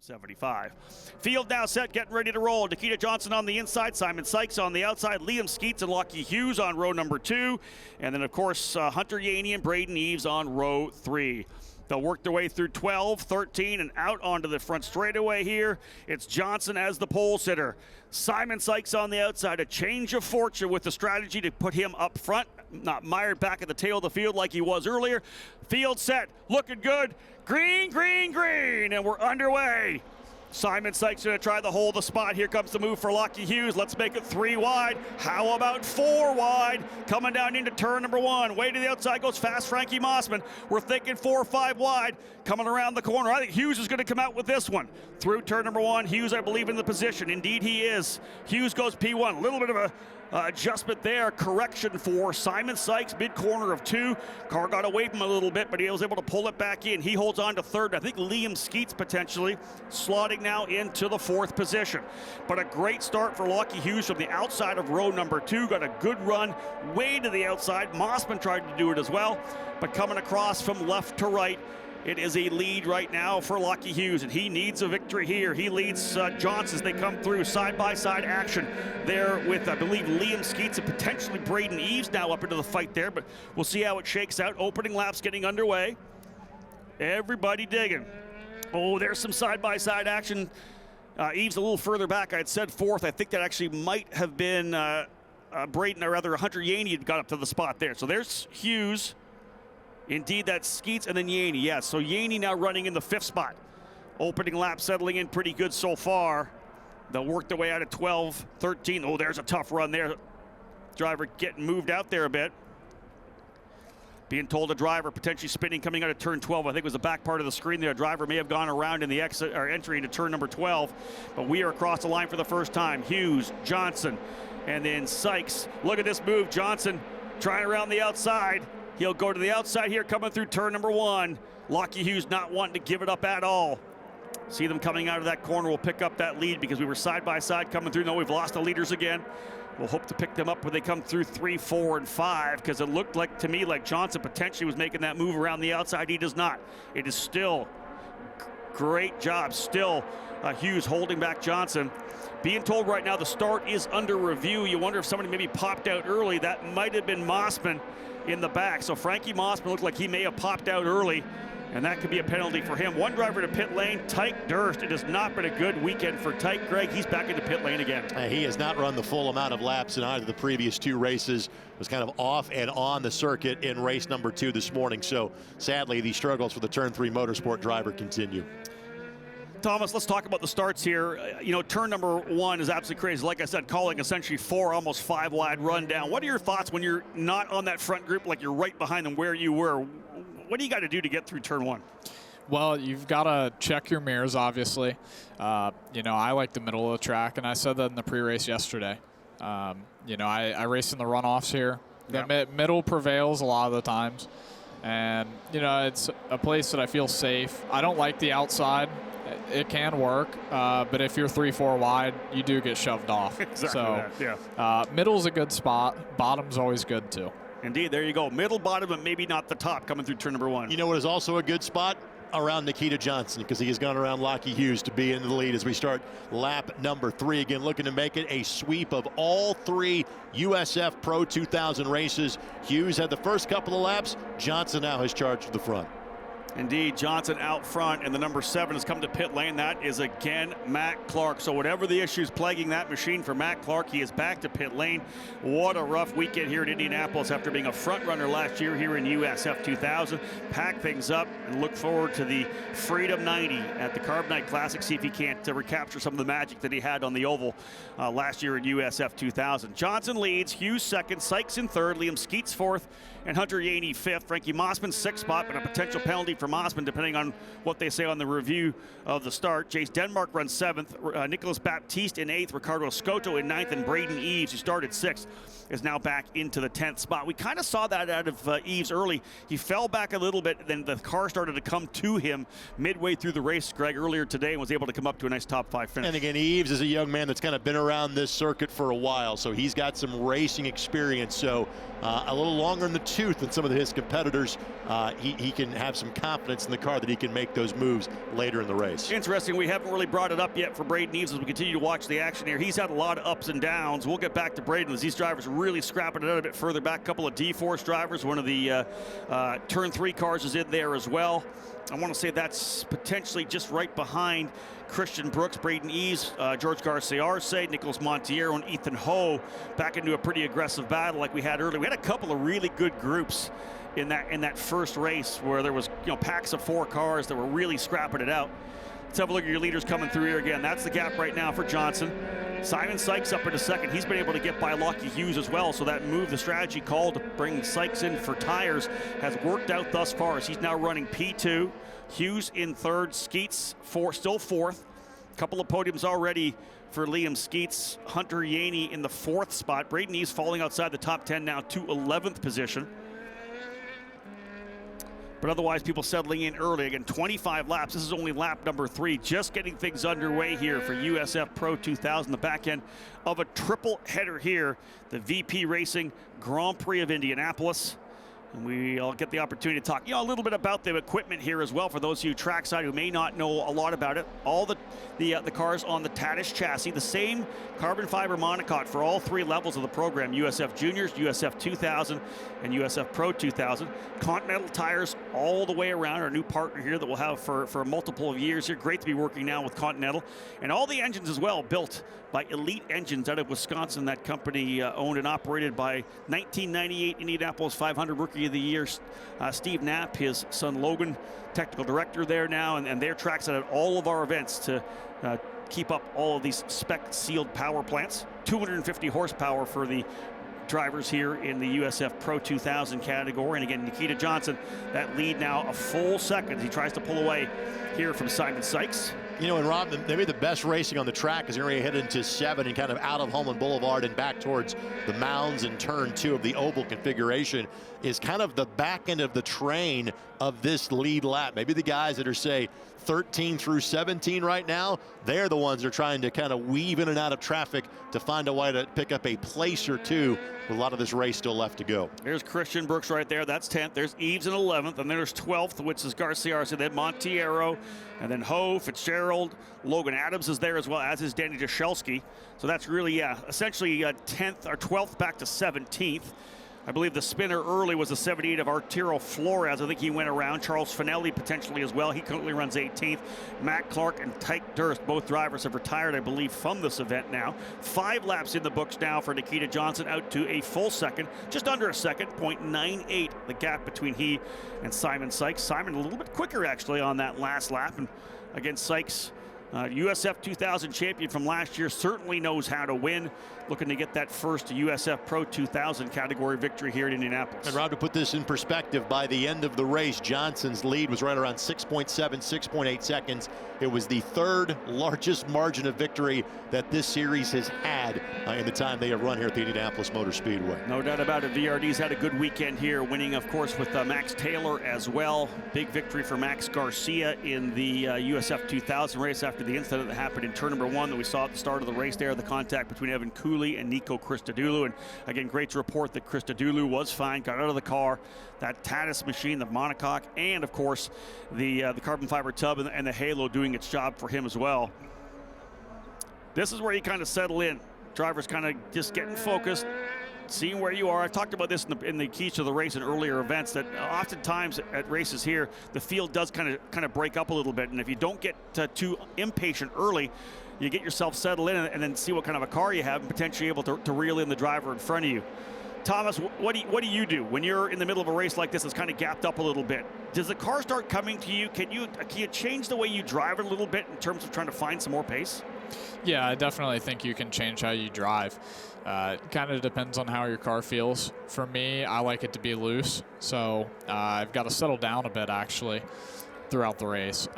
75. Field now set, getting ready to roll. Nikita Johnson on the inside, Simon Sykes on the outside, Liam Skeets and Lockie Hughes on row number 2, and then of course Hunter Yaney and Braden Eves on row 3. They'll work their way through 12, 13, and out onto the front straightaway here. It's Johnson as the pole sitter. Simon Sykes on the outside, a change of fortune with the strategy to put him up front, not mired back at the tail of the field like he was earlier. Field set, looking good. Green, green, green, and we're underway. Simon Sykes going to try to hold the spot. Here comes the move for Lockie Hughes. Let's make it 3 wide. How about 4 wide? Coming down into turn number 1. Way to the outside goes fast Frankie Mossman. We're thinking 4 or 5 wide. Coming around the corner. I think Hughes is going to come out with this one. Through turn number 1. Hughes, I believe, in the position. Indeed, he is. Hughes goes P1. A little bit of a adjustment there. Correction for Simon Sykes, mid-corner of 2. Car got away from him a little bit, but he was able to pull it back in. He holds on to 3rd. I think Liam Skeets potentially slotting now into the 4th position. But a great start for Lockie Hughes from the outside of row number 2. Got a good run way to the outside. Mossman tried to do it as well, but coming across from left to right, it is a lead right now for Lockie Hughes, and he needs a victory here. He leads Johnson as they come through side-by-side action there with, I believe, Liam Skeets and potentially Braden Eves now up into the fight there, but we'll see how it shakes out. Opening laps getting underway. Everybody digging. Oh, there's some side-by-side action. Eves a little further back. I had said 4th. I think that actually might have been Braden, or rather Hunter Yaney had got up to the spot there. So there's Hughes. Indeed, that's Skeets and then Yaney. Yeah, so Yaney now running in the 5th spot. Opening lap settling in pretty good so far. They'll work their way out of 12, 13. Oh, there's a tough run there. Driver getting moved out there a bit. Being told a driver potentially spinning coming out of turn 12. I think it was the back part of the screen there. A driver may have gone around in the exit or entry into turn number 12. But we are across the line for the first time. Hughes, Johnson, and then Sykes. Look at this move. Johnson trying around the outside. He'll go to the outside here coming through turn number 1. Lockie Hughes not wanting to give it up at all. See them coming out of that corner. We'll pick up that lead because we were side by side coming through. No, we've lost the leaders again. We'll hope to pick them up when they come through 3, 4, and 5 because it looked like to me like Johnson potentially was making that move around the outside. He does not. It is still great job. Still Hughes holding back Johnson. Being told right now the start is under review. You wonder if somebody maybe popped out early. That might have been Mossman in the back. So Frankie Mossman looked like he may have popped out early, and that could be a penalty for him. One driver to pit lane, Tyke Durst. It has not been a good weekend for Tyke. Greg, he's back into pit lane again. He has not run the full amount of laps in either of the previous 2 races. Was kind of off and on the circuit in race number 2 this morning. So sadly, the struggles for the turn 3 motorsport driver continue. Thomas, let's talk about the starts here. You know, turn number 1 is absolutely crazy. Like I said, calling essentially 4, almost 5 wide run down. What are your thoughts when you're not on that front group, like you're right behind them where you were? What do you got to do to get through turn 1? Well, you've got to check your mirrors, obviously. You know, I like the middle of the track, and I said that in the pre-race yesterday. You know, I race in the runoffs here. The middle prevails a lot of the times. And, you know, it's a place that I feel safe. I don't like the outside. It can work, but if you're 3, 4 wide, you do get shoved off. Exactly so, that, yeah. Middle's a good spot. Bottom's always good, too. Indeed, there you go. Middle, bottom, but maybe not the top coming through turn number 1. You know what is also a good spot? Around Nikita Johnson, because he has gone around Lockie Hughes to be in the lead as we start lap number 3. Again, looking to make it a sweep of all 3 USF Pro 2000 races. Hughes had the first couple of laps. Johnson now has charge of the front. Indeed, Johnson out front, and the number 7 has come to pit lane. That is again Matt Clark. So whatever the issues plaguing that machine for Matt Clark, he is back to pit lane. What a rough weekend here at Indianapolis after being a front runner last year here in USF 2000. Pack things up and look forward to the Freedom 90 at the Carbonite Classic. See if he can't recapture some of the magic that he had on the oval last year in USF 2000. Johnson leads, Hughes 2nd, Sykes in 3rd, Liam Skeets 4th, and Hunter Yaney 5th. Frankie Mossman 6th spot, but a potential penalty for Mossman depending on what they say on the review of the start. Jace Denmark runs 7th, Nicholas Baptiste in 8th, Ricardo Scotto in 9th, and Braden Eves, who started 6th, is now back into the 10th spot. We kind of saw that out of Eves early. He fell back a little bit, then the car started to come to him midway through the race, Greg, earlier today, and was able to come up to a nice top 5 finish. And again, Eves is a young man that's kind of been around this circuit for a while, so he's got some racing experience. So a little longer in the tooth than some of his competitors. He can have some confidence confidence in the car that he can make those moves later in the race. Interesting, we haven't really brought it up yet for Braden Eves as we continue to watch the action here. He's had a lot of ups and downs. We'll get back to Braden as these drivers are really scrapping it out a bit further back. A couple of D-Force drivers, one of the Turn 3 cars is in there as well. I want to say that's potentially just right behind Christian Brooks, Braden Eves, George Garcia Arce, Nicholas Montiero, and Ethan Ho back into a pretty aggressive battle like we had earlier. We had a couple of really good groups in that first race where there was, you know, packs of 4 cars that were really scrapping it out. Let's have a look at your leaders coming through here again. That's the gap right now for Johnson. Simon Sykes up into second. He's been able to get by Lockie Hughes as well. So that move, the strategy call to bring Sykes in for tires has worked out thus far as he's now running P2. Hughes in third, Skeets still fourth. A couple of podiums already for Liam Skeets. Hunter Yaney in the 4th spot. Braden Eves falling outside the top 10 now to 11th position. But otherwise, people settling in early. Again, 25 laps. This is only lap number 3. Just getting things underway here for USF Pro 2000. The back end of a triple header here. The VP Racing Grand Prix of Indianapolis. And we'll get the opportunity to talk, a little bit about the equipment here as well for those of you trackside who may not know a lot about it. All the cars on the Tadish chassis, the same carbon fiber monocoque for all 3 levels of the program: USF Juniors, USF 2000, and USF Pro 2000. Continental Tires all the way around, our new partner here that we'll have for multiple of years here. Great to be working now with Continental. And all the engines as well built by Elite Engines out of Wisconsin. That company owned and operated by 1998 Indianapolis 500 Rookie of the Year Steve Knapp, his son Logan, technical director there now, and their tracks at all of our events to keep up all of these spec sealed power plants. 250 horsepower for the drivers here in the USF Pro 2000 category. And again, Nikita Johnson, that lead now a full second. He tries to pull away here from Simon Sykes. You know, and Rob, maybe the best racing on the track is going to head into 7 and kind of out of Holman Boulevard and back towards the mounds and turn 2 of the oval configuration is kind of the back end of the train of this lead lap. Maybe the guys that are, say, 13 through 17 right now, they're the ones that are trying to kind of weave in and out of traffic to find a way to pick up a place or two with a lot of this race still left to go. There's Christian Brooks right there. That's 10th. There's Eves in 11th. And there's 12th, which is Garcia Arce, then Montiero, and then Ho, Fitzgerald. Logan Adams is there as well, as is Danny Jashelski. So that's really, essentially 10th or 12th back to 17th. I believe the spinner early was the 78 of Arturo Flores. I think he went around. Charles Finelli potentially as well. He currently runs 18th. Matt Clark and Tyke Durst, both drivers, have retired, I believe, from this event now. 5 laps in the books now for Nikita Johnson, out to a full second, just under a second, 0.98 the gap between he and Simon Sykes. Simon a little bit quicker actually on that last lap, and again, Sykes, USF 2000 champion from last year, certainly knows how to win. Looking to get that first USF Pro 2000 category victory here in Indianapolis. And Rob, to put this in perspective, by the end of the race, Johnson's lead was right around 6.7, 6.8 seconds. It was the 3rd largest margin of victory that this series has had in the time they have run here at the Indianapolis Motor Speedway. No doubt about it. VRD's had a good weekend here, winning, of course, with Max Taylor as well. Big victory for Max Garcia in the USF 2000 race after the incident that happened in turn number 1 that we saw at the start of the race there, the contact between Evan Cooley and Nico Christodoulou. And again, great to report that Christodoulou was fine, got out of the car. That Tatis machine, the monocoque, and of course the carbon fiber tub and the halo doing its job for him as well. This is where you kind of settle in. Drivers kind of just getting focused, seeing where you are. I've talked about this in the keys to the race in earlier events, that oftentimes at races here, the field does kind of break up a little bit. And if you don't get too impatient early, you get yourself settled in and then see what kind of a car you have and potentially able to reel in the driver in front of you. Thomas, what do you do when you're in the middle of a race like this that's kind of gapped up a little bit? Does the car start coming to you? Can you change the way you drive it a little bit in terms of trying to find some more pace? Yeah, I definitely think you can change how you drive. It kind of depends on how your car feels. For me, I like it to be loose, so I've got to settle down a bit actually throughout the race.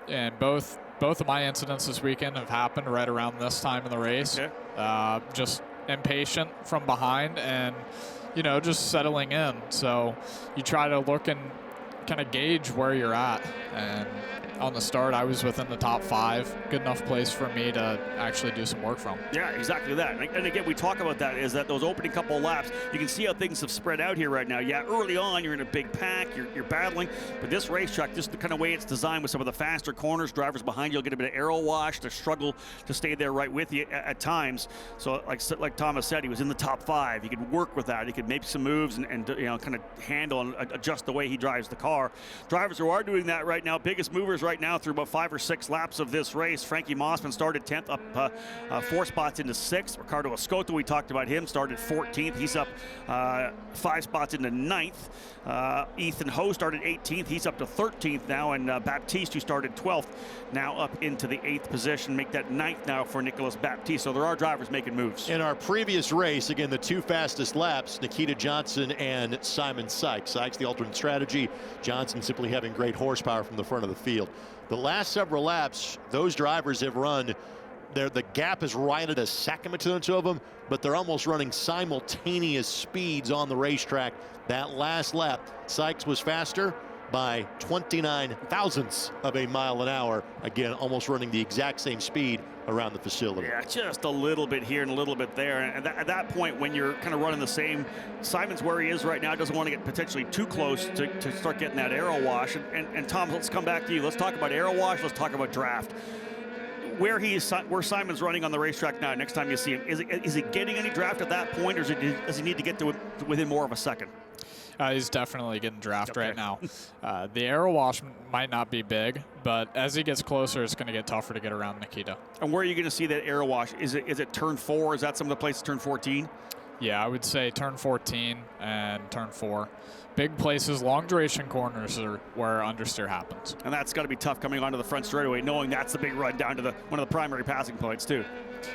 And both of my incidents this weekend have happened right around this time in the race. Okay. Just impatient from behind and, just settling in. So you try to look and kind of gauge where you're at. And on the start, I was within the top 5. Good enough place for me to actually do some work from. Yeah, exactly that. And again, we talk about that, is that those opening couple of laps, you can see how things have spread out here right now. Yeah, early on, you're in a big pack, you're battling, but this racetrack, just the kind of way it's designed with some of the faster corners, drivers behind you will get a bit of aero wash, to struggle to stay there right with you at times. So like Thomas said, he was in the top 5. He could work with that. He could make some moves and you know, kind of handle and adjust the way he drives the car. Drivers who are doing that right now, biggest movers right now through about 5 or 6 laps of this race. Frankie Mossman started 10th, up 4 spots into 6th. Ricardo Escoto, we talked about him, started 14th. He's up 5 spots into 9th. Ethan Ho started 18th. He's up to 13th now. And Baptiste, who started 12th, now up into the 8th position. Make that 9th now for Nicolas Baptiste. So there are drivers making moves. In our previous race, again, the 2 fastest laps, Nikita Johnson and Simon Sykes. Sykes, the alternate strategy. Johnson simply having great horsepower from the front of the field. The last several laps, those drivers have run, the gap is right at a second between the 2 of them, but they're almost running simultaneous speeds on the racetrack. That last lap, Sykes was faster by 29 thousandths of a mile an hour. Again, almost running the exact same speed around the facility. Yeah, just a little bit here and a little bit there. And at that point, when you're kind of running the same, Simon's where he is right now, doesn't want to get potentially too close to start getting that aero wash. And Tom, let's come back to you. Let's talk about aero wash. Let's talk about draft. Where Simon's running on the racetrack now, next time you see him, is he getting any draft at that point, or does he need to get to it within more of a second? He's definitely getting draft right now. The aero wash might not be big, but as he gets closer, it's going to get tougher to get around Nikita. And where are you going to see that aero wash? Is it turn 4? Is that some of the places turn 14? Yeah, I would say turn 14 and turn 4. Big places, long duration corners are where understeer happens. And that's got to be tough coming onto the front straightaway, knowing that's the big run down to one of the primary passing points too.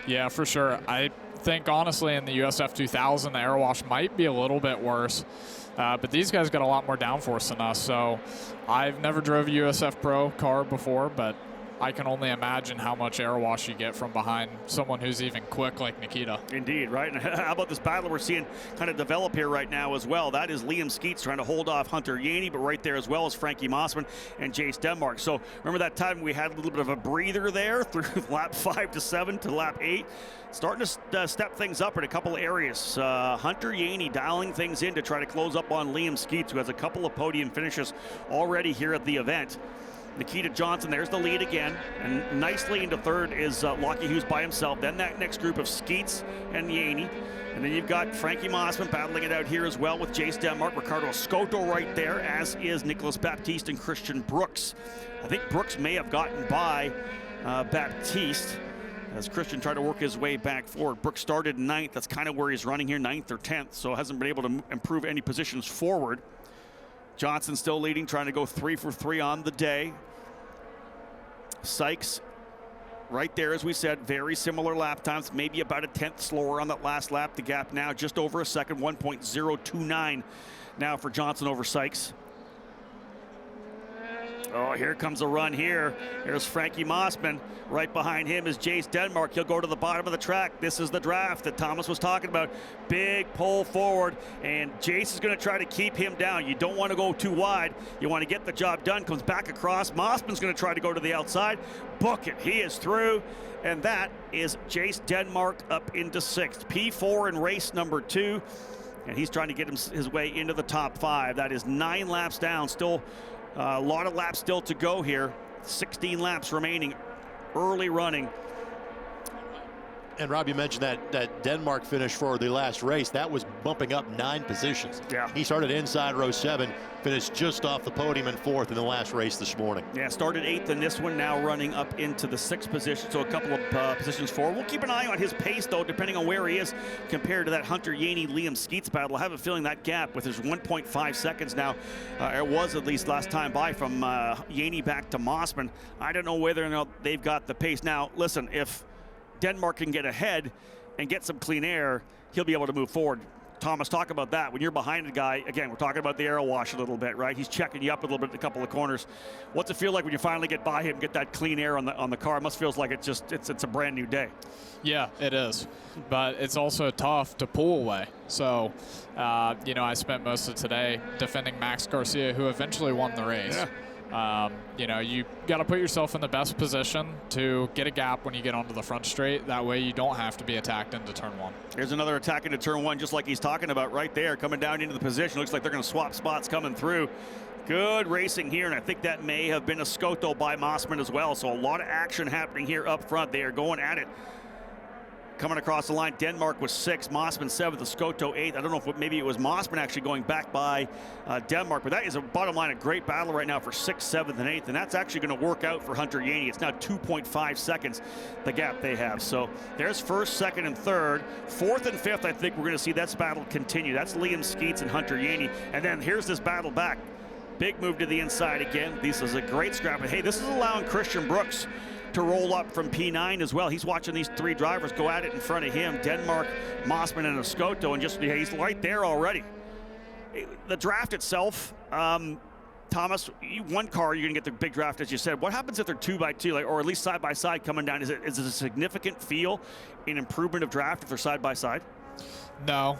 Yeah, for sure. I think honestly in the USF 2000, the aero wash might be a little bit worse. But these guys got a lot more downforce than us, so I've never drove a USF Pro car before, but I can only imagine how much air wash you get from behind someone who's even quick like Nikita. Indeed, right? And how about this battle we're seeing kind of develop here right now as well? That is Liam Skeets trying to hold off Hunter Yaney, but right there as well as Frankie Mossman and Jace Denmark. So remember that time we had a little bit of a breather there through lap 5 to 7 to lap 8? Starting to step things up in a couple of areas. Hunter Yaney dialing things in to try to close up on Liam Skeets, who has a couple of podium finishes already here at the event. Nikita Johnson, there's the lead again, and nicely into third is Lockie Hughes by himself. Then that next group of Skeets and Yaney. And then you've got Frankie Mossman battling it out here as well with Jace Denmark, Ricardo Escoto right there, as is Nicolas Baptiste and Christian Brooks. I think Brooks may have gotten by Baptiste as Christian tried to work his way back forward. Brooks started 9th. That's kind of where he's running here, 9th or 10th, so hasn't been able to improve any positions forward. Johnson still leading, trying to go 3 for 3 on the day. Sykes right there, as we said, very similar lap times, maybe about a 10th slower on that last lap. The gap now just over a second, 1.029 now for Johnson over Sykes. Oh, here comes a run here. Here's Frankie Mossman. Right behind him is Jace Denmark. He'll go to the bottom of the track. This is the draft that Thomas was talking about. Big pull forward, and Jace is going to try to keep him down. You don't want to go too wide. You want to get the job done. Comes back across. Mossman's going to try to go to the outside. Book it. He is through, and that is Jace Denmark up into 6th. P4 in race number 2, and he's trying to get his way into the top 5. That is 9 laps down. Still a lot of laps still to go here. 16 laps remaining. Early running. And Rob, you mentioned that Denmark finish for the last race. That was bumping up 9 positions. Yeah. He started inside row 7, finished just off the podium in 4th in the last race this morning. Yeah, started 8th in this one, now running up into the 6th position, so a couple of positions forward. We'll keep an eye on his pace, though, depending on where he is compared to that Hunter Yaney Liam Skeets battle. I have a feeling that gap with his 1.5 seconds now, it was at least last time by from Yaney back to Mossman. I don't know whether or not they've got the pace. Now, listen, if Denmark can get ahead and get some clean air, he'll be able to move forward. Thomas, talk about that. When you're behind a guy, again, we're talking about the aero wash a little bit, right? He's checking you up a little bit in a couple of corners. What's it feel like when you finally get by him, get that clean air on the car? It must feel like it's a brand new day. Yeah, it is. But it's also tough to pull away. So, I spent most of today defending Max Garcia, who eventually won the race. Yeah. You know, you got to put yourself in the best position to get a gap when you get onto the front straight. That way you don't have to be attacked into turn 1. Here's another attack into turn 1, just like he's talking about right there, coming down into the position. Looks like they're going to swap spots coming through. Good racing here, and I think that may have been a Scoto by Mossman as well. So a lot of action happening here up front. They are going at it. Coming across the line, Denmark was 6th, Mossman 7th, the Scoto 8th. I don't know if maybe it was Mossman actually going back by Denmark, but that is a bottom line, a great battle right now for 6th, 7th, and 8th, and that's actually going to work out for Hunter Yaney. It's now 2.5 seconds, the gap they have. So there's 1st, 2nd, and 3rd. 4th and 5th, I think we're going to see that battle continue. That's Liam Skeets and Hunter Yaney. And then here's this battle back. Big move to the inside again. This is a great scrap. And hey, this is allowing Christian Brooks to roll up from P9 as well. He's watching these 3 drivers go at it in front of him. Denmark, Mossman, and a Scoto, and just he's right there already. The draft itself, Thomas, one car, you're going to get the big draft, as you said. What happens if they're 2x2, like, or at least side by side coming down? Is it a significant feel in improvement of draft if they're side by side? No,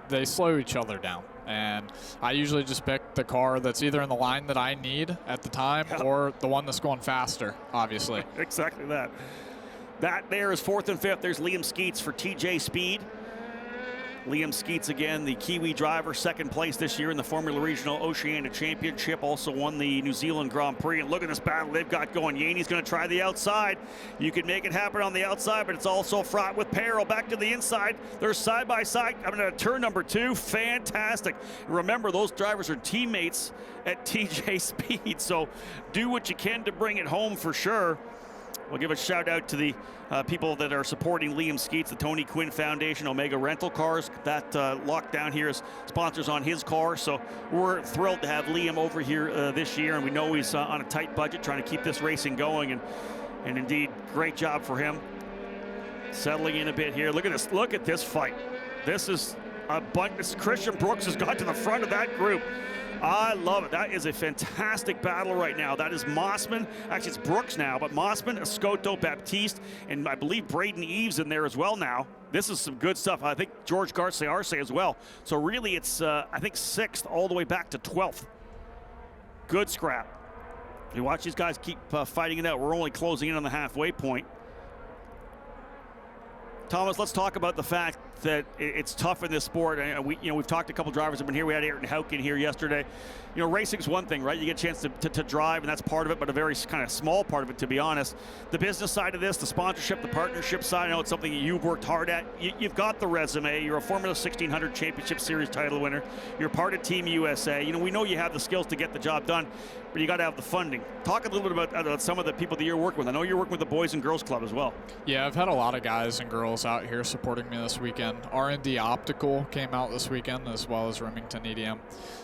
they slow each other down. And I usually just pick the car that's either in the line that I need at the time or the one that's going faster, obviously. Exactly that. That there is 4th and 5th. There's Liam Skeets for TJ Speed. Liam Skeets again, the Kiwi driver, 2nd place this year in the Formula Regional Oceania Championship. Also won the New Zealand Grand Prix. And look at this battle they've got going. Yaney's going to try the outside. You can make it happen on the outside, but it's also fraught with peril. Back to the inside. They're side by side. I'm going to turn number 2. Fantastic. Remember, those drivers are teammates at TJ Speed, so do what you can to bring it home for sure. We'll give a shout out to the people that are supporting Liam Skeets, the Tony Quinn Foundation, Omega Rental Cars. That locked down here as sponsors on his car. So we're thrilled to have Liam over here this year, and we know he's on a tight budget trying to keep this racing going. And indeed, great job for him. Settling in a bit here. Look at this. Look at this fight. This is a bunch. Christian Brooks has got to the front of that group. I love it. That is a fantastic battle right now. That is Mossman. Actually, it's Brooks now, but Mossman, Escoto, Baptiste, and I believe Braden Eves in there as well now. This is some good stuff. I think George Garcia Arce as well. So really, it's, I think, 6th all the way back to 12th. Good scrap. You watch these guys keep fighting it out. We're only closing in on the halfway point. Thomas, let's talk about the fact that it's tough in this sport. And we've talked to a couple drivers who have been here. We had Ayrton Houck in here yesterday. You know, racing's one thing, right? You get a chance to drive, and that's part of it, but a very kind of small part of it, to be honest. The business side of this, the sponsorship, the partnership side, I know it's something you've worked hard at. You've got the resume. You're a Formula 1600 Championship Series title winner. You're part of Team USA. You know, we know you have the skills to get the job done, but you got to have the funding. Talk a little bit about some of the people that you're working with. I know you're working with the Boys and Girls Club as well. Yeah, I've had a lot of guys and girls out here supporting me this weekend. R&D Optical came out this weekend, as well as Remington EDM.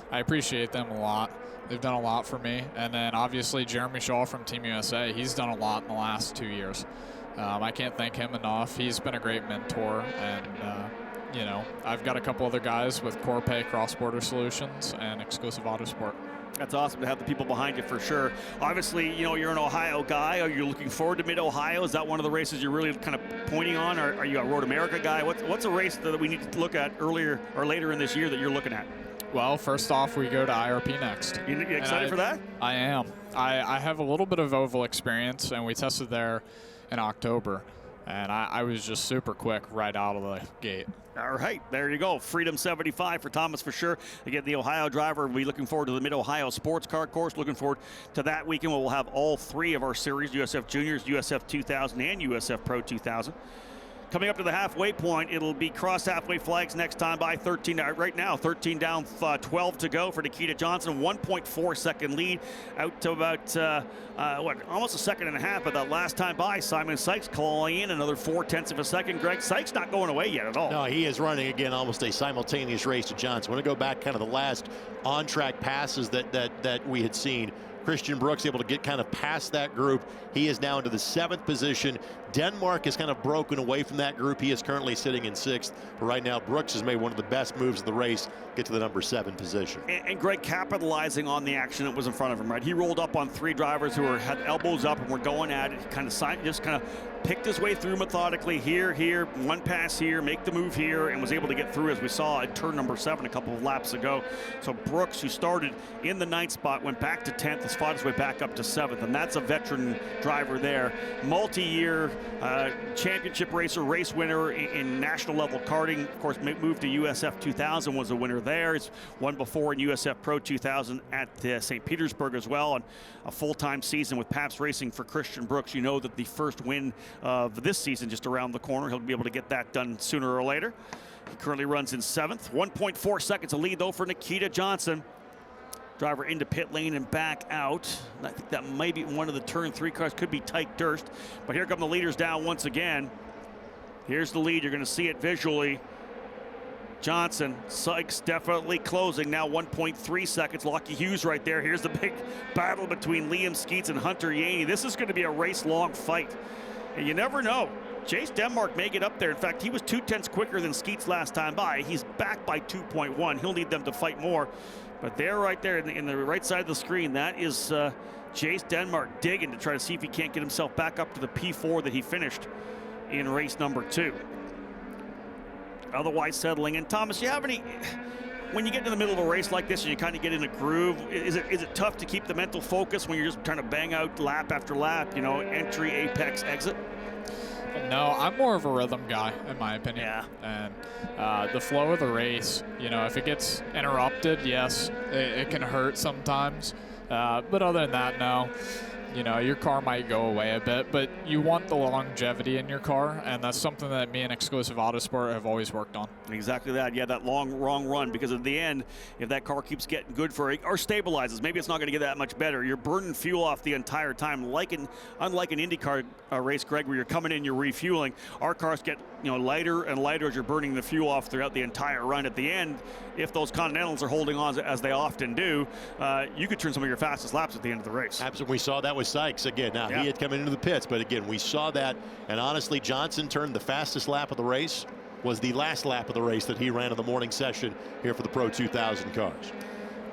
I appreciate them a lot. They've done a lot for me. And then obviously Jeremy Shaw from Team USA, he's done a lot in the last 2 years. I can't thank him enough. He's been a great mentor. And, you know, I've got a couple other guys with Corpay Cross-Border Solutions and Exclusive Autosport. That's awesome to have the people behind you for sure. Obviously, you know, you're an Ohio guy. Are you looking forward to Mid-Ohio? Is that one of the races you're really kind of pointing on? Or are you a Road America guy? What's a race that we need to look at earlier or later in this year that you're looking at? Well, first off, we go to IRP next. You excited for that? I am. I have a little bit of oval experience, and we tested there in October. And I was just super quick right out of the gate. All right, there you go. Freedom 75 for Thomas for sure. Again, the Ohio driver. We're looking forward to the Mid-Ohio Sports Car Course. Looking forward to that weekend where we'll have all 3 of our series, USF Juniors, USF 2000, and USF Pro 2000. Coming up to the halfway point, it'll be cross halfway flags next time by 13. Right now, 13 down, 12 to go for Nikita Johnson. 1.4 second lead out to about, almost a second and a half. But that last time by, Simon Sykes calling in another 0.4 of a second. Greg Sykes not going away yet at all. No, he is running again almost a simultaneous race to Johnson. I want to go back kind of the last on-track passes that we had seen. Christian Brooks able to get kind of past that group. He is now into the 7th position. Denmark has kind of broken away from that group. He is currently sitting in 6th. But right now, Brooks has made one of the best moves of the race, get to the number 7 position. And Greg capitalizing on the action that was in front of him, right? He rolled up on 3 drivers who had elbows up and were going at it. He just kind of picked his way through methodically. Here, one pass here, make the move here, and was able to get through, as we saw at turn number 7 a couple of laps ago. So Brooks, who started in the 9th spot, went back to 10th, is fought his way back up to 7th, and that's a veteran driver there. Multi-year championship racer, race winner in national level karting. Of course, moved to USF 2000, was a winner there. He's won before in USF Pro 2000 at St. Petersburg as well, and a full-time season with Pabst Racing for Christian Brooks. You know that the first win of this season just around the corner. He'll be able to get that done sooner or later. He currently runs in 7th. 1.4 seconds of lead, though, for Nikita Johnson. Driver into pit lane and back out. I think that might be one of the turn 3 cars. Could be Tyke Durst. But here come the leaders down once again. Here's the lead. You're going to see it visually. Johnson, Sykes definitely closing now. 1.3 seconds. Lockie Hughes right there. Here's the big battle between Liam Skeets and Hunter Yaney. This is going to be a race-long fight. And you never know. Chase Denmark may get up there. In fact, he was 0.2 quicker than Skeets last time by. He's back by 2.1. He'll need them to fight more. But they're right there in the right side of the screen. That is Chase Denmark digging to try to see if he can't get himself back up to the P4 that he finished in race number 2. Otherwise settling in. Thomas, you have any, when you get in the middle of a race like this and you kind of get in a groove, is it tough to keep the mental focus when you're just trying to bang out lap after lap, you know, entry, apex, exit? No, I'm more of a rhythm guy, in my opinion. Yeah. And the flow of the race, you know, if it gets interrupted, yes, it can hurt sometimes. But other than that, no. You know, your car might go away a bit, but you want the longevity in your car, and that's something that me and Exclusive Autosport have always worked on. Exactly that. Yeah, that long run, because at the end, if that car keeps getting good for it, or stabilizes, maybe it's not going to get that much better. You're burning fuel off the entire time, unlike an IndyCar race, Greg, where you're coming in, you're refueling. Our cars get, you know, lighter and lighter as you're burning the fuel off throughout the entire run. At the end, if those Continentals are holding on, as they often do, you could turn some of your fastest laps at the end of the race. Absolutely. We saw that with Sykes again. Now, he had come into the pits, but again, we saw that. And honestly, Johnson turned the fastest lap of the race, was the last lap of the race that he ran in the morning session here for the Pro 2000 cars.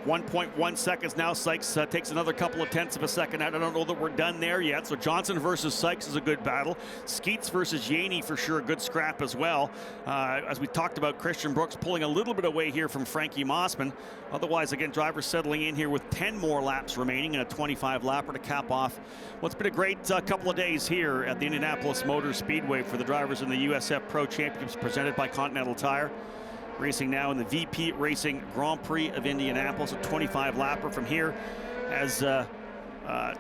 1.1 seconds now. Sykes takes another couple of tenths of a second out. I don't know that we're done there yet. So Johnson versus Sykes is a good battle. Skeets versus Yaney for sure, a good scrap as well. As we talked about, Christian Brooks pulling a little bit away here from Frankie Mossman. Otherwise, again, drivers settling in here with 10 more laps remaining and a 25 lapper to cap off what's been a great couple of days here at the Indianapolis Motor Speedway for the drivers in the USF Pro Championships presented by Continental Tire. Racing now in the VP Racing Grand Prix of Indianapolis, a 25 lapper from here. As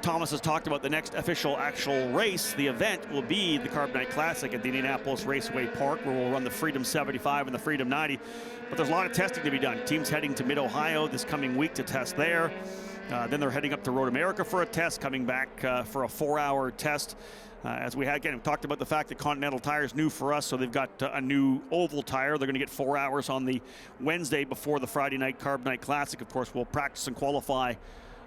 Thomas has talked about, the next official actual race, the event will be the Carbonite Classic at the Indianapolis Raceway Park, where we'll run the Freedom 75 and the Freedom 90. But there's a lot of testing to be done. Teams heading to Mid-Ohio this coming week to test there. Then they're heading up to Road America for a test, coming back for a 4-hour test. As we had, again, we talked about the fact that Continental Tire is new for us, so they've got a new oval tire. They're going to get 4 hours on the Wednesday before the Friday night Carbonite Classic. Of course, we'll practice and qualify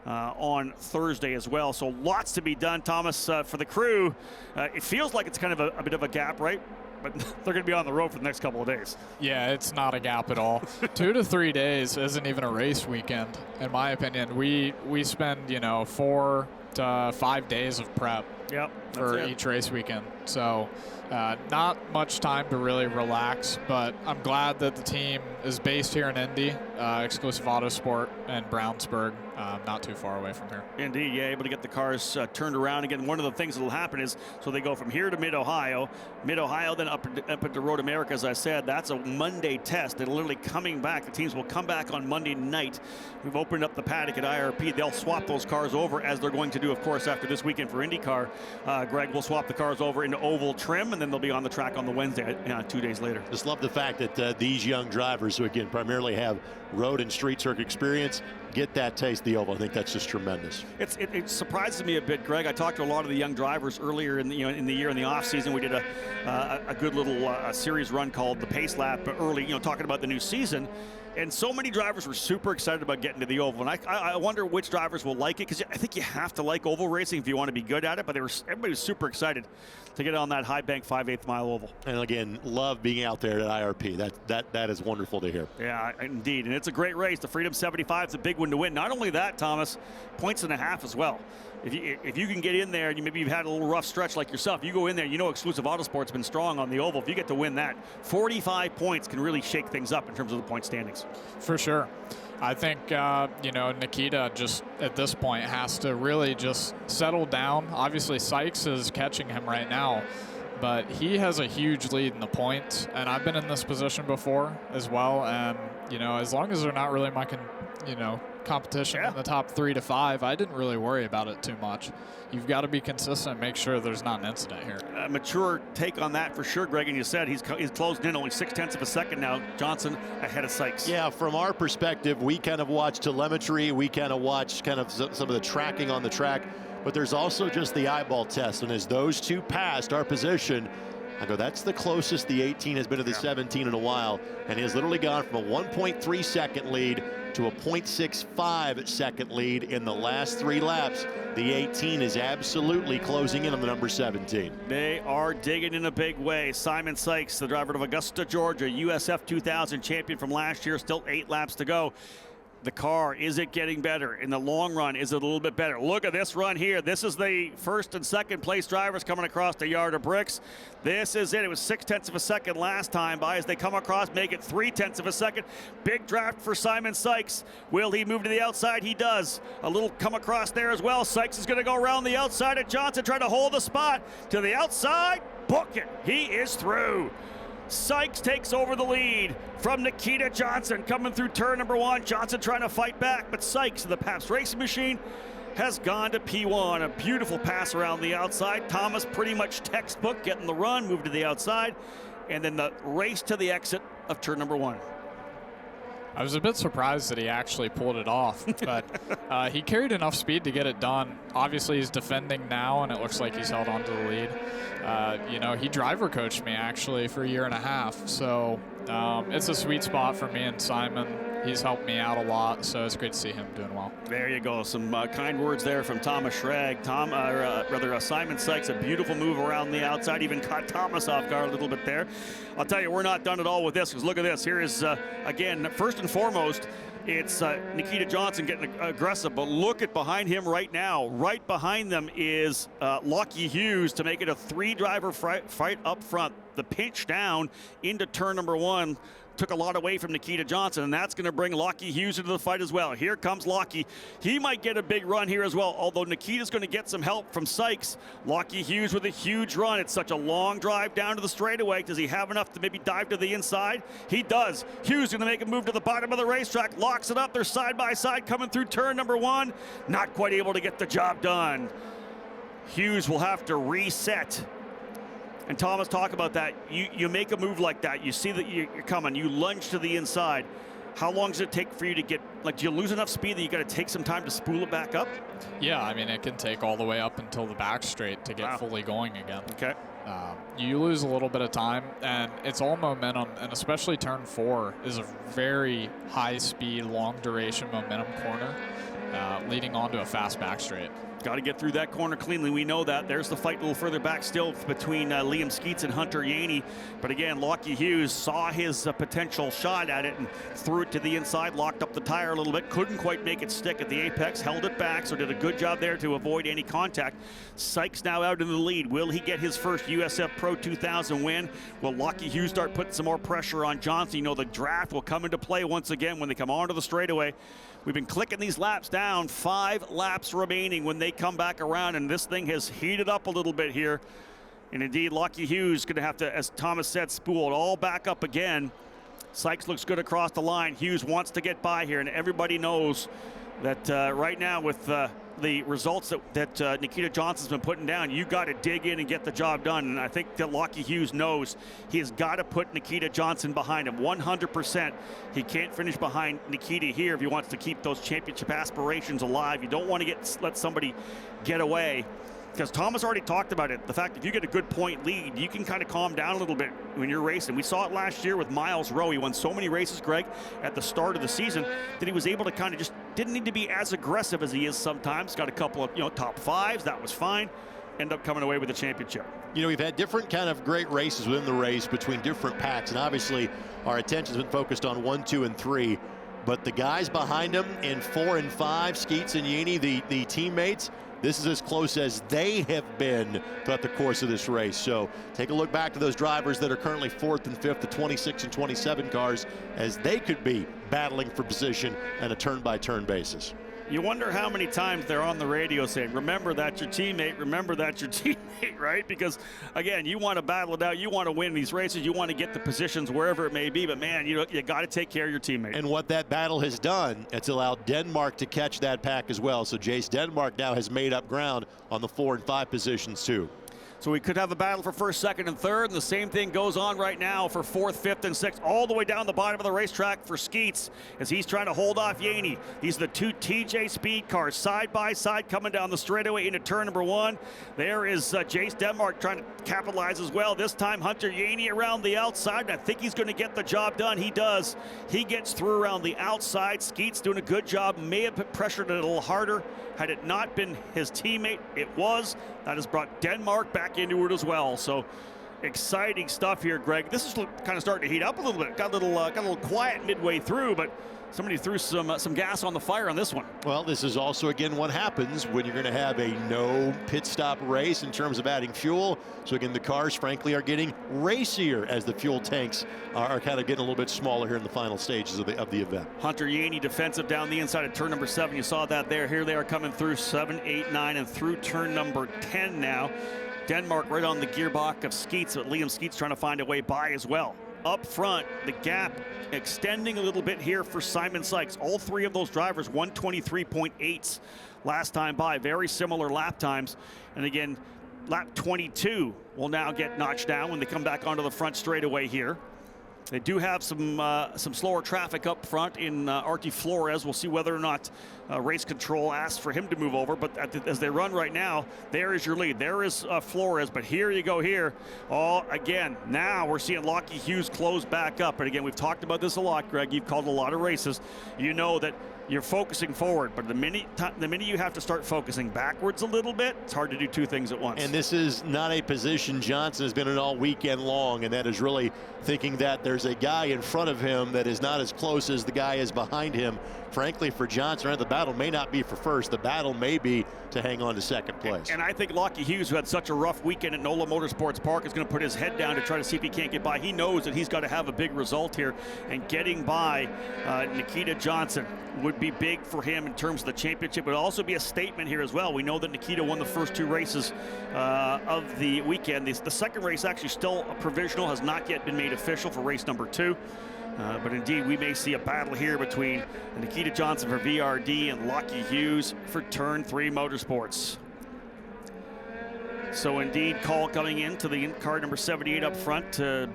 on Thursday as well. So lots to be done, Thomas, for the crew. It feels like it's kind of a bit of a gap, right? But they're going to be on the road for the next couple of days. Yeah, it's not a gap at all. 2 to 3 days isn't even a race weekend, in my opinion. We spend, you know, 4 to 5 days of prep. Yep, for each race weekend. So not much time to really relax, but I'm glad that the team is based here in Indy, Exclusive Autosport and Brownsburg, not too far away from here. Indeed, yeah, able to get the cars turned around. Again, one of the things that will happen is, so they go from here to Mid-Ohio, then up into Road America, as I said. That's a Monday test. They're literally coming back. The teams will come back on Monday night. We've opened up the paddock at IRP. They'll swap those cars over, as they're going to do, of course, after this weekend for IndyCar. Greg will swap the cars over into oval trim, and then they'll be on the track on the Wednesday, 2 days later. Just love the fact that these young drivers, who again primarily have road and street circuit experience, get that taste of the oval. I think that's just tremendous. It surprises me a bit, Greg. I talked to a lot of the young drivers earlier in the year, in the off season. We did a good little series run called the Pace Lap early, talking about the new season. And so many drivers were super excited about getting to the oval. And I wonder which drivers will like it, because I think you have to like oval racing if you want to be good at it. But everybody was super excited to get on that high bank 5/8 mile oval. And again, love being out there at IRP. That is wonderful to hear. Yeah, indeed. And it's a great race. The Freedom 75 is a big one to win. Not only that, Thomas, 1.5 points as well. If you can get in there, and maybe you've had a little rough stretch like yourself, you go in there, Exclusive Autosport's been strong on the oval. If you get to win that, 45 points can really shake things up in terms of the point standings. For sure. I think, you know, Nikita just at this point has to really just settle down. Obviously, Sykes is catching him right now, but he has a huge lead in the points, and I've been in this position before as well. And, you know, as long as they're not really my, competition in the top 3 to 5, I didn't really worry about it too much. You've got to be consistent, make sure there's not an incident here. A mature take on that for sure, Greg. And you said he's closed in only 0.6 of a second now. Johnson ahead of Sykes. Yeah, from our perspective, we kind of watch telemetry. We kind of watch some of the tracking on the track. But there's also just the eyeball test. And as those two passed our position, I go, that's the closest the 18 has been to the 17 in a while. And he has literally gone from a 1.3 second lead to a 0.65 second lead in the last 3 laps. The 18 is absolutely closing in on the number 17. They are digging in a big way. Simon Sykes, the driver of Augusta, Georgia, USF 2000 champion from last year, still 8 laps to go. The car, is it getting better? In the long run, is it a little bit better? Look at this run here. This is the first and second place drivers coming across the yard of bricks. This is it. It was 0.6 of a second last time by. As they come across, make it 0.3 of a second. Big draft for Simon Sykes. Will he move to the outside? He does. A little come across there as well. Sykes is going to go around the outside of Johnson, trying to hold the spot to the outside. Book it. He is through. Sykes takes over the lead from Nikita Johnson coming through turn number 1. Johnson trying to fight back, but Sykes, the Pabst Racing Machine, has gone to P1. A beautiful pass around the outside. Thomas pretty much textbook, getting the run, move to the outside, and then the race to the exit of turn number 1. I was a bit surprised that he actually pulled it off, but he carried enough speed to get it done. Obviously, he's defending now, and it looks like he's held on to the lead. You know, he driver coached me actually for 1.5 years, so it's a sweet spot for me and Simon. He's helped me out a lot, so it's great to see him doing well. There you go. Some kind words there from Thomas Schrag. Simon Sykes, a beautiful move around the outside, even caught Thomas off guard a little bit there. I'll tell you, we're not done at all with this, because look at this. Here is, again, first and foremost, it's Nikita Johnson getting aggressive, but look at behind him right now. Right behind them is Lockie Hughes to make it a 3-driver fight up front. The pinch down into turn number 1 took a lot away from Nikita Johnson, and that's going to bring Lockie Hughes into the fight as well. Here comes Lockie. He might get a big run here as well, although Nikita's going to get some help from Sykes. Lockie Hughes with a huge run. It's such a long drive down to the straightaway. Does he have enough to maybe dive to the inside? He does. Hughes going to make a move to the bottom of the racetrack, locks it up. They're side by side coming through turn number 1. Not quite able to get the job done. Hughes will have to reset. And Thomas, talk about that. You make a move like that. You see that you're coming. You lunge to the inside. How long does it take for you to get, like, do you lose enough speed that you got to take some time to spool it back up? Yeah, I mean, it can take all the way up until the back straight to get fully going again. Okay. You lose a little bit of time, and it's all momentum, and especially turn 4 is a very high-speed, long-duration momentum corner, leading onto a fast back straight. Got to get through that corner cleanly. We know that. There's the fight a little further back still between Liam Skeets and Hunter Yaney. But again, Lockie Hughes saw his potential shot at it and threw it to the inside, locked up the tire a little bit. Couldn't quite make it stick at the apex, held it back, so did a good job there to avoid any contact. Sykes now out in the lead. Will he get his first USF Pro 2000 win? Will Lockie Hughes start putting some more pressure on Johnson? You know, the draft will come into play once again when they come onto the straightaway. We've been clicking these laps down. 5 laps remaining when they come back around, and this thing has heated up a little bit here. And indeed, Lockie Hughes going to have to, as Thomas said, spool it all back up again. Sykes looks good across the line. Hughes wants to get by here, and everybody knows that right now with the results that Nikita Johnson's been putting down, you got to dig in and get the job done. And I think that Lockie Hughes knows he has got to put Nikita Johnson behind him 100%. He can't finish behind Nikita here if he wants to keep those championship aspirations alive. You don't want to let somebody get away, because Thomas already talked about it. The fact that if you get a good point lead, you can kind of calm down a little bit when you're racing. We saw it last year with Miles Rowe. He won so many races, Greg, at the start of the season that he was able to kind of just didn't need to be as aggressive as he is sometimes. Got a couple of, top 5s. That was fine. End up coming away with the championship. You know, we've had different kind of great races within the race between different packs, and obviously our attention's been focused on 1, 2, and 3. But the guys behind them in 4 and 5, Skeets and Yaney, the teammates, This is as close as they have been throughout the course of this race. So take a look back to those drivers that are currently 4th and 5th, the 26 and 27 cars, as they could be battling for position on a turn-by-turn basis. You wonder how many times they're on the radio saying, remember that's your teammate, remember that's your teammate, right? Because, again, you want to battle it out. You want to win these races. You want to get the positions wherever it may be. But, man, you got to take care of your teammate. And what that battle has done, it's allowed Denmark to catch that pack as well. So Jace Denmark now has made up ground on the 4 and 5 positions, too. So we could have a battle for 1st, 2nd, and 3rd, and the same thing goes on right now for 4th, 5th, and 6th, all the way down the bottom of the racetrack for Skeets as he's trying to hold off Yaney. These are the 2 TJ Speed cars side by side coming down the straightaway into turn number 1. There is Jace Denmark trying to capitalize as well. This time Hunter Yaney around the outside, and I think he's going to get the job done. He does. He gets through around the outside. Skeets doing a good job. May have pressured it a little harder. Had it not been his teammate, it was. That has brought Denmark back into it as well. So exciting stuff here, Greg. This is kind of starting to heat up a little bit. Got a little quiet midway through, but somebody threw some gas on the fire on this one. Well, this is also, again, what happens when you're going to have a no pit stop race in terms of adding fuel. So, again, the cars, frankly, are getting racier as the fuel tanks are kind of getting a little bit smaller here in the final stages of the event. Hunter Yaney defensive down the inside of turn number 7. You saw that there. Here they are coming through 7, 8, 9, and through turn number 10 now. Denmark right on the gearbox of Skeets, but Liam Skeets trying to find a way by as well. Up front, the gap extending a little bit here for Simon Sykes. All 3 of those drivers 123.8s last time by. Very similar lap times. And again, lap 22 will now get notched down when they come back onto the front straightaway here. They do have some slower traffic up front in Artie Flores. We'll see whether or not race control asks for him to move over. But as they run right now, there is your lead. There is Flores. But here you go here. Oh, again, now we're seeing Lockie Hughes close back up. And again, we've talked about this a lot, Greg. You've called a lot of races. You know that you're focusing forward, but the minute you have to start focusing backwards a little bit, it's hard to do 2 things at once. And this is not a position Johnson has been in all weekend long, and that is really thinking that there's a guy in front of him that is not as close as the guy is behind him. Frankly, for Johnson, the battle may not be for first. The battle may be to hang on to second place. And I think Lockie Hughes, who had such a rough weekend at NOLA Motorsports Park, is going to put his head down to try to see if he can't get by. He knows that he's got to have a big result here, and getting by Nikita Johnson would be big for him in terms of the championship. It would also be a statement here as well. We know that Nikita won the first 2 races of the weekend. The second race actually still provisional, has not yet been made official for race number 2. But indeed, we may see a battle here between Nikita Johnson for VRD and Lockie Hughes for Turn 3 Motorsports. So indeed, call coming in to the car number 78 up front to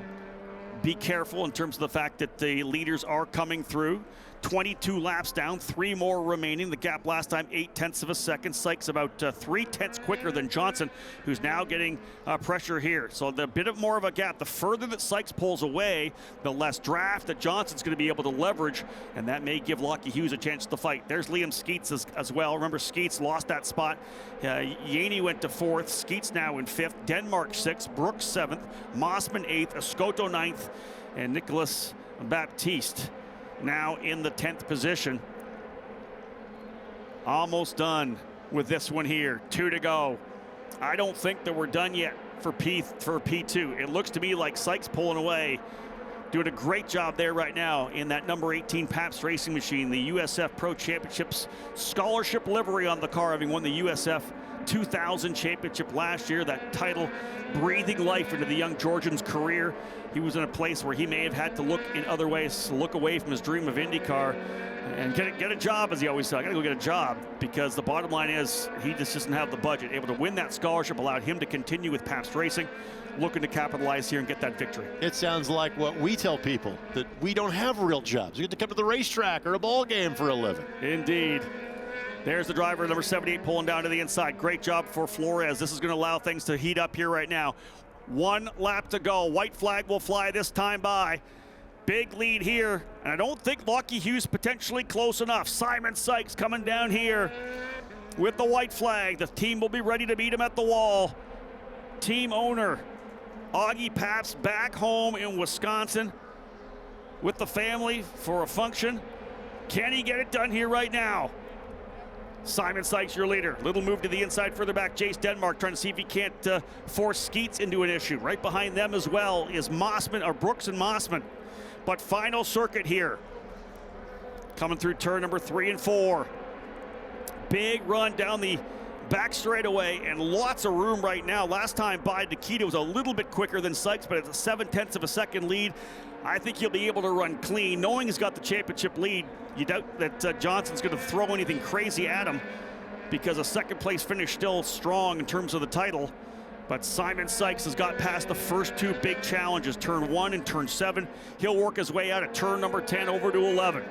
be careful in terms of the fact that the leaders are coming through. 22 laps down, 3 more remaining. The gap last time 0.8 of a second. Sykes about 0.3 quicker than Johnson, who's now getting pressure here. So the bit of more of a gap. The further that Sykes pulls away, the less draft that Johnson's going to be able to leverage, and that may give Lockie Hughes a chance to fight. There's Liam Skeets as well. Remember, Skeets lost that spot. Yaney went to 4th. Skeets now in 5th. Denmark 6th. Brooks 7th. Mossman 8th. Escoto 9th. And Nicholas Baptiste now in the 10th position. Almost done with this one here. 2 to go. I don't think that we're done yet for P2. It looks to me like Sykes pulling away, doing a great job there right now in that number 18 Pabst racing machine, the USF Pro Championships scholarship livery on the car, having won the USF 2000 championship last year. That title breathing life into the young Georgian's career. He was in a place where he may have had to look in other ways, look away from his dream of IndyCar and get a job, as he always said. I gotta go get a job, because the bottom line is he just doesn't have the budget. Able to win that scholarship allowed him to continue with Pabst Racing, looking to capitalize here and get that victory. It sounds like what we tell people, that we don't have real jobs. You get to come to the racetrack or a ball game for a living. Indeed. There's the driver, number 78, pulling down to the inside. Great job for Flores. This is going to allow things to heat up here right now. 1 lap to go. White flag will fly this time by. Big lead here, and I don't think Lockie Hughes potentially close enough. Simon Sykes coming down here with the white flag. The team will be ready to meet him at the wall. Team owner Augie Pabst back home in Wisconsin with the family for a function. Can he get it done here right now? Simon Sykes, your leader. Little move to the inside, further back. Jace Denmark trying to see if he can't force Skeets into an issue. Right behind them as well is Mossman, or Brooks and Mossman. But final circuit here. Coming through turn number 3 and 4. Big run down the back straightaway and lots of room right now. Last time by, Nikita was a little bit quicker than Sykes, but it's a 0.7 of a second lead. I think he'll be able to run clean. Knowing he's got the championship lead, you doubt that Johnson's going to throw anything crazy at him, because a second place finish still strong in terms of the title. But Simon Sykes has got past the first 2 big challenges, turn 1 and turn 7. He'll work his way out of turn number 10 over to 11.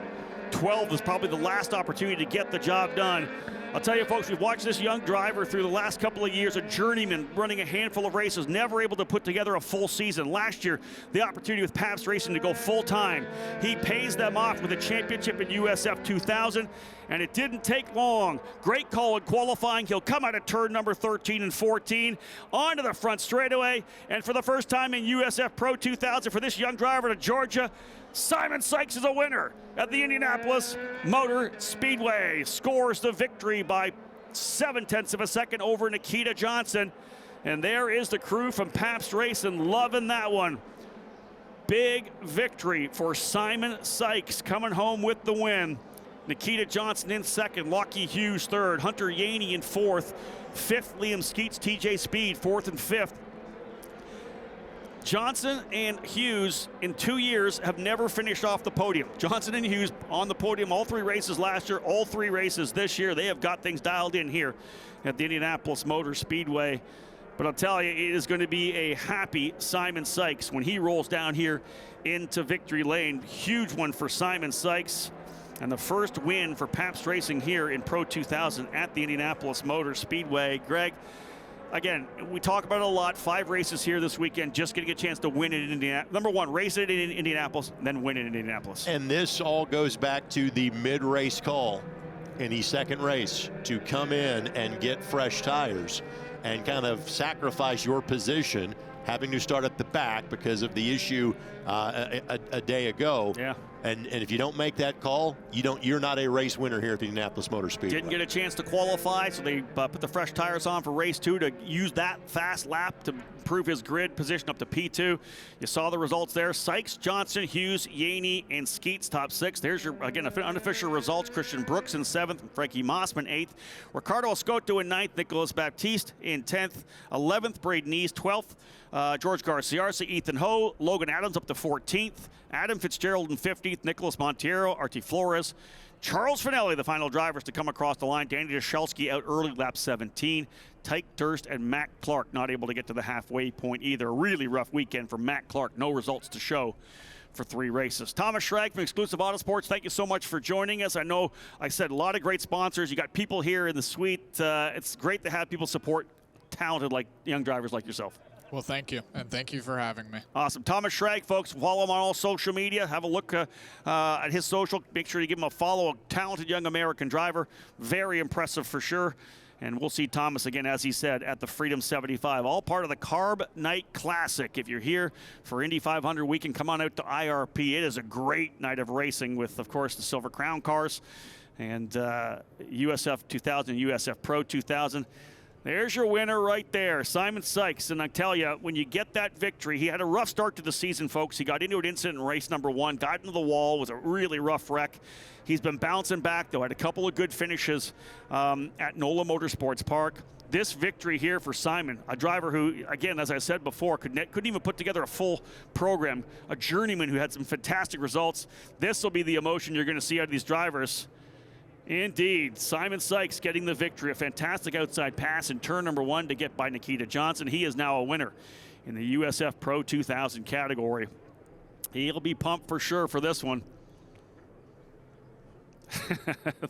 12 is probably the last opportunity to get the job done. I'll tell you, folks, we've watched this young driver through the last couple of years, a journeyman running a handful of races, never able to put together a full season. Last year, the opportunity with Pabst Racing to go full-time. He pays them off with a championship in USF 2000, and it didn't take long. Great call in qualifying. He'll come out of turn number 13 and 14, onto the front straightaway, and for the first time in USF Pro 2000 for this young driver to Georgia, Simon Sykes is a winner at the Indianapolis Motor Speedway. Scores the victory by 0.7 of a second over Nikita Johnson. And there is the crew from Pabst Racing loving that one. Big victory for Simon Sykes, coming home with the win. Nikita Johnson in second, Lockie Hughes third, Hunter Yaney in fourth, fifth Liam Skeets, TJ Speed fourth and fifth. Johnson and Hughes in 2 years have never finished off the podium. Johnson and Hughes on the podium all 3 races last year, all 3 races this year. They have got things dialed in here at the Indianapolis Motor Speedway. But I'll tell you, it is going to be a happy Simon Sykes when he rolls down here into victory lane. Huge one for Simon Sykes, and the first win for Pabst Racing here in Pro 2000 at the Indianapolis Motor Speedway. Greg, again, we talk about it a lot. 5 races here this weekend, just getting a chance to win it in Indianapolis. Number 1, race it in Indianapolis, then win it in Indianapolis. And this all goes back to the mid-race call in the second race to come in and get fresh tires and kind of sacrifice your position, having to start at the back because of the issue a day ago. Yeah. And if you don't make that call, you're not a race winner here at the Indianapolis Motor Speedway. Didn't get a chance to qualify, so they put the fresh tires on for race 2 to use that fast lap to improve his grid position up to P2. You saw the results there. Sykes, Johnson, Hughes, Yaney, and Skeets top 6. There's your, again, unofficial results. Christian Brooks in 7th, Frankie Mossman 8th, Ricardo Escoto in 9th, Nicholas Baptiste in 10th, 11th, Braden East 12th, George Garciarce, Ethan Ho, Logan Adams up to 14th, Adam Fitzgerald in 15th, Nicholas Monteiro, Artie Flores, Charles Finelli, the final drivers to come across the line. Danny Dashelski out early, lap 17. Tyke Durst and Matt Clark not able to get to the halfway point either. A really rough weekend for Matt Clark. No results to show for 3 races. Thomas Schrag from Exclusive Autosports, thank you so much for joining us. I know I said a lot of great sponsors. You got people here in the suite. It's great to have people support talented young drivers like yourself. Well, thank you, and thank you for having me. Awesome. Thomas Schrag, folks, follow him on all social media. Have a look at his social. Make sure you give him a follow. A talented young American driver. Very impressive for sure. And we'll see Thomas again, as he said, at the Freedom 75. All part of the Carb Night Classic. If you're here for Indy 500 weekend, come on out to IRP. It is a great night of racing with, of course, the Silver Crown cars and USF 2000, USF Pro 2000. There's your winner right there, Simon Sykes. And I tell you, when you get that victory, he had a rough start to the season, folks. He got into an incident in race number 1, got into the wall, was a really rough wreck. He's been bouncing back, though, had a couple of good finishes at NOLA Motorsports Park. This victory here for Simon, a driver who, again, as I said before, couldn't even put together a full program, a journeyman who had some fantastic results. This will be the emotion you're going to see out of these drivers. Indeed, Simon Sykes getting the victory. A fantastic outside pass in turn number 1 to get by Nikita Johnson. He is now a winner in the USF Pro 2000 category. He'll be pumped for sure for this one.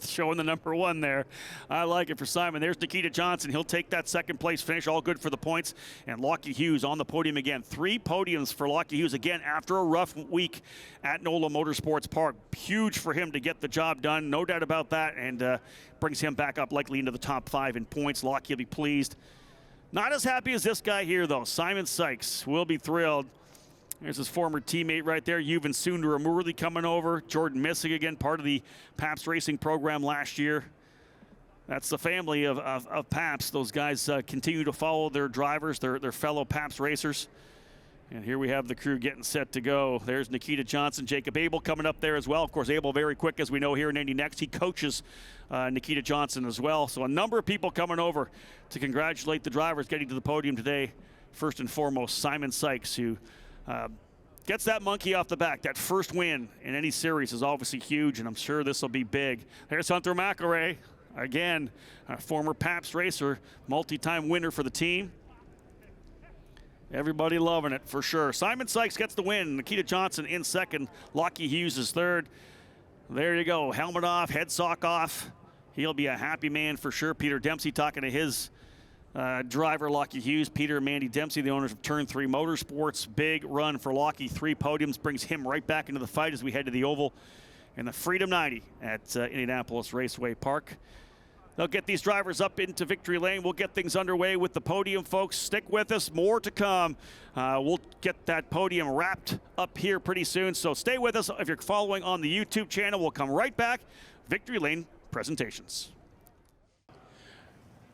Showing the number 1 there. I like it for Simon. There's Nikita Johnson. He'll take that second place finish. All good for the points. And Lockie Hughes on the podium again. 3 podiums for Lockie Hughes again after a rough week at NOLA Motorsports Park. Huge for him to get the job done. No doubt about that. And brings him back up likely into the top 5 in points. Lockie will be pleased. Not as happy as this guy here, though. Simon Sykes will be thrilled. There's his former teammate right there, Yuvan Sundaramurli coming over. Jordan Missing again, part of the Pabst Racing program last year. That's the family of Paps. Those guys continue to follow their drivers, their fellow Paps racers. And here we have the crew getting set to go. There's Nikita Johnson, Jacob Abel coming up there as well. Of course, Abel very quick, as we know, here in Indy Next. He coaches Nikita Johnson as well. So a number of people coming over to congratulate the drivers getting to the podium today. First and foremost, Simon Sykes, who gets that monkey off the back. That first win in any series is obviously huge, and I'm sure this will be big. There's Hunter McElroy, again, a former Pabst racer, multi-time winner for the team. Everybody loving it for sure. Simon Sykes gets the win. Nikita Johnson in second. Lockie Hughes is third. There you go. Helmet off, head sock off. He'll be a happy man for sure. Peter Dempsey talking to his driver, Lockie Hughes. Peter and Mandy Dempsey, the owners of Turn 3 Motorsports. Big run for Lockie. 3 podiums brings him right back into the fight as we head to the Oval in the Freedom 90 at Indianapolis Raceway Park. They'll get these drivers up into victory lane. We'll get things underway with the podium, folks. Stick with us. More to come. We'll get that podium wrapped up here pretty soon, so stay with us. If you're following on the YouTube channel, we'll come right back. Victory lane presentations.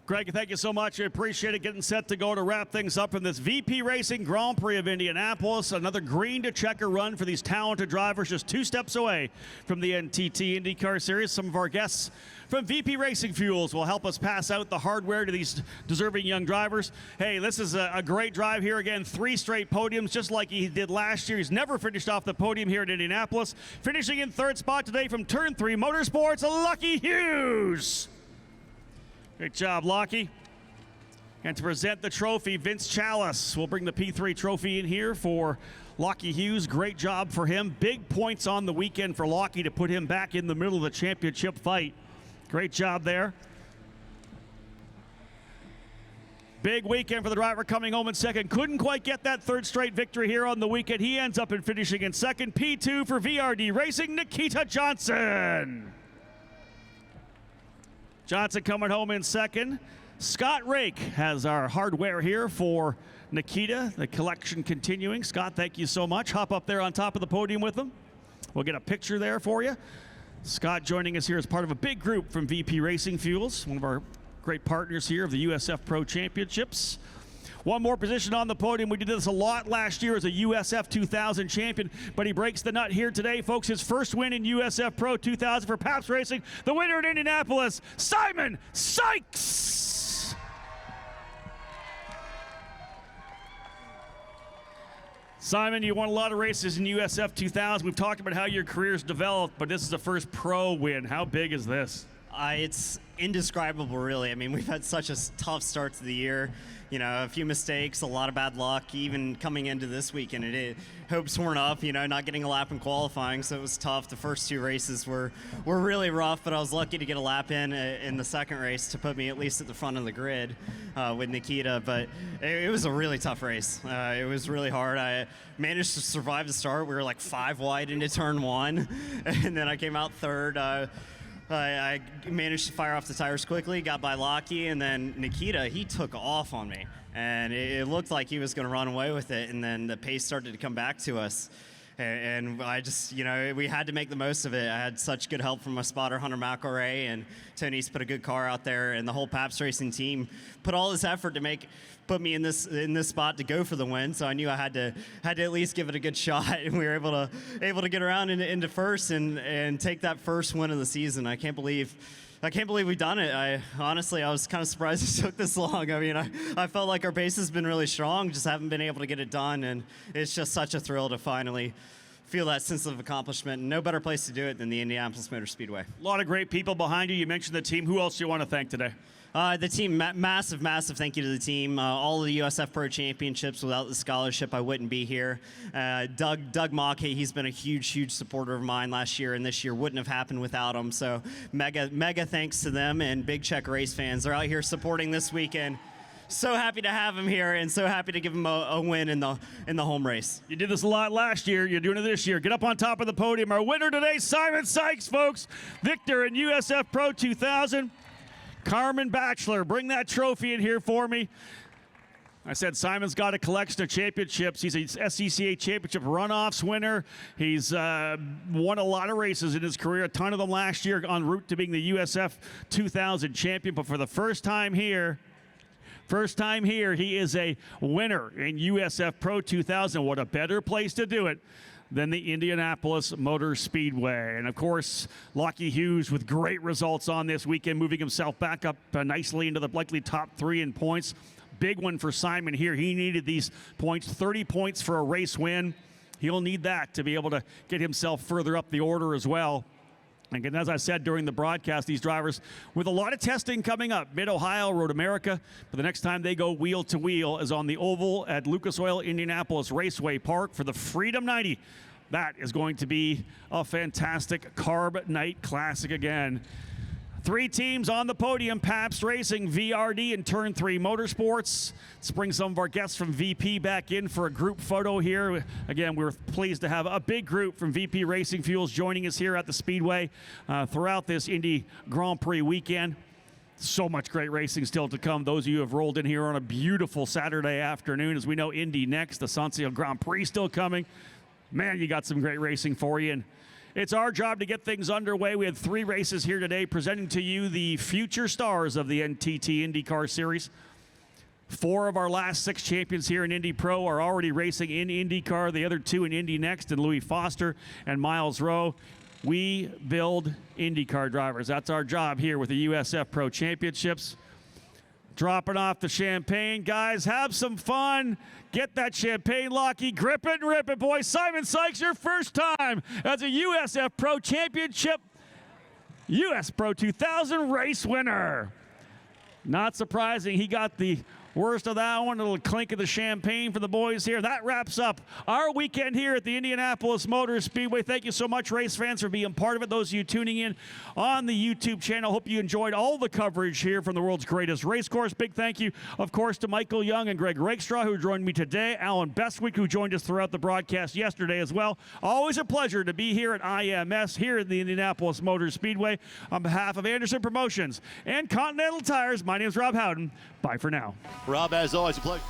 Greg, thank you so much. I appreciate it. Getting set to go to wrap things up in this VP Racing Grand Prix of Indianapolis. Another green to checker run for these talented drivers, just 2 steps away from the NTT IndyCar Series. Some of our guests from VP Racing Fuels will help us pass out the hardware to these deserving young drivers. Hey, this is a great drive here again. 3 straight podiums, just like he did last year. He's never finished off the podium here at Indianapolis. Finishing in 3rd spot today from Turn 3 Motorsports, Lockie Hughes. Great job, Lockie. And to present the trophy, Vince Chalice will bring the P3 trophy in here for Lockie Hughes. Great job for him. Big points on the weekend for Lockie to put him back in the middle of the championship fight. Great job there. Big weekend for the driver coming home in second. Couldn't quite get that 3rd straight victory here on the weekend. He ends up in finishing in second. P2 for VRD Racing, Nikita Johnson. Johnson coming home in second. Scott Rake has our hardware here for Nikita. The collection continuing. Scott, thank you so much. Hop up there on top of the podium with them. We'll get a picture there for you. Scott joining us here as part of a big group from VP Racing Fuels, one of our great partners here of the USF Pro Championships. One more position on the podium. We did this a lot last year as a USF 2000 champion, but he breaks the nut here today, folks. His first win in USF Pro 2000 for Pabst Racing. The winner in Indianapolis, Simon Sykes. Simon, you won a lot of races in USF 2000. We've talked about how your career's developed, but this is the first pro win. How big is this? It's indescribable, really. I mean, we've had such a tough start to the year. You know, a few mistakes, a lot of bad luck, even coming into this weekend. Hopes weren't up, you know, not getting a lap in qualifying, so it was tough. The first 2 races were really rough, but I was lucky to get a lap in the second race to put me at least at the front of the grid with Nikita. But it was a really tough race. It was really hard. I managed to survive the start. We were like 5 wide into turn 1, and then I came out third. I managed to fire off the tires quickly, got by Lockie, and then Nikita, he took off on me. And it looked like he was going to run away with it, and then the pace started to come back to us. And I just, you know, we had to make the most of it. I had such good help from my spotter, Hunter McElroy, and Tony's put a good car out there, and the whole Pabst Racing team put all this effort to put me in this spot to go for the win. So I knew I had to at least give it a good shot, and we were able to get around into first and take that first win of the season. I can't believe we've done it. Honestly, I was kind of surprised it took this long. I mean, I felt like our base has been really strong, just haven't been able to get it done, and it's just such a thrill to finally feel that sense of accomplishment. And no better place to do it than the Indianapolis Motor Speedway. A lot of great people behind you. You mentioned the team. Who else do you want to thank today? The team, massive thank you to the team. All of the USF Pro Championships, without the scholarship, I wouldn't be here. Doug Mockey, he's been a huge supporter of mine last year, and this year wouldn't have happened without him. So mega thanks to them, and Big Check Race fans. They're out here supporting this weekend. So happy to have him here, and so happy to give him a win in the home race. You did this a lot last year. You're doing it this year. Get up on top of the podium. Our winner today, Simon Sykes, folks. Victor in USF Pro 2000. Carmen Batchelor, bring that trophy in here for me. I said Simon's got a collection of championships. He's a SCCA championship runoffs winner. He's won a lot of races in his career, a ton of them last year, en route to being the USF 2000 champion. But for the first time here, he is a winner in USF Pro 2000. What a better place to do it than the Indianapolis Motor Speedway. And of course, Lockie Hughes with great results on this weekend, moving himself back up nicely into the likely top 3 in points. Big one for Simon here. He needed these points, 30 points for a race win. He'll need that to be able to get himself further up the order as well. And as I said during the broadcast, these drivers with a lot of testing coming up. Mid-Ohio, Road America, but the next time they go wheel to wheel is on the oval at Lucas Oil Indianapolis Raceway Park for the Freedom 90. That is going to be a fantastic Carb Night Classic again. 3 teams on the podium: Pabst Racing, VRD, and Turn 3 Motorsports. Let's bring some of our guests from VP back in for a group photo here. Again, we're pleased to have a big group from VP Racing Fuels joining us here at the Speedway throughout this Indy Grand Prix weekend. So much great racing still to come. Those of you who have rolled in here on a beautiful Saturday afternoon, as we know, Indy next, the Sancio Grand Prix still coming. Man, you got some great racing for you. And it's our job to get things underway. We had 3 races here today, presenting to you the future stars of the NTT IndyCar Series. 4 of our last 6 champions here in Indy Pro are already racing in IndyCar. The other 2 in Indy Next, and Louis Foster and Miles Rowe. We build IndyCar drivers. That's our job here with the USF Pro Championships. Dropping off the champagne, guys. Have some fun. Get that champagne, Lockie. Grip it and rip it, boys. Simon Sykes, your first time as a USF Pro Championship US Pro 2000 race winner. Not surprising, he got the worst of that one. A little clink of the champagne for the boys here. That wraps up our weekend here at the Indianapolis Motor Speedway. Thank you so much, race fans, for being part of it. Those of you tuning in on the YouTube channel, hope you enjoyed all the coverage here from the world's greatest race course. Big thank you, of course, to Michael Young and Greg Rakestraw, who joined me today. Alan Bestwick, who joined us throughout the broadcast yesterday as well. Always a pleasure to be here at IMS, here at the Indianapolis Motor Speedway. On behalf of Anderson Promotions and Continental Tires, my name is Rob Howden. Bye for now. Rob, as always, a pleasure.